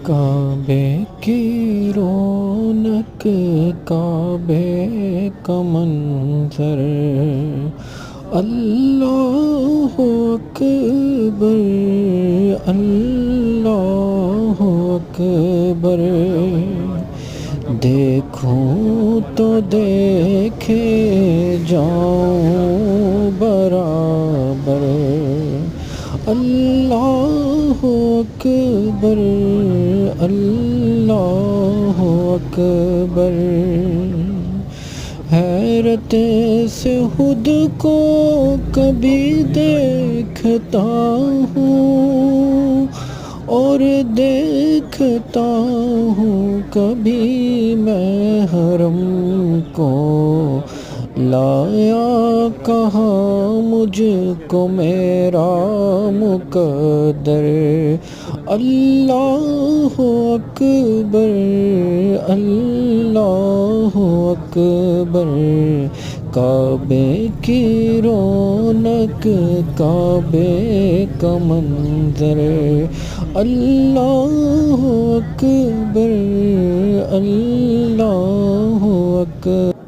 کعبے کی رونق، کعبے کا منظر، اللہ اکبر، اللہ اکبر۔ دیکھوں تو دیکھے جاؤں برابر، اللہ اکبر، اللہ اکبر۔ حیرت سے خود کو کبھی دیکھتا ہوں اور دیکھتا ہوں کبھی میں حرم کو، لایا کہاں مجھ کو میرا مقدر، اللہ اکبر، اللہ اکبر۔ کعبے کی رونق، کعبے کا منظر، اللہ اکبر، اللہ اکبر۔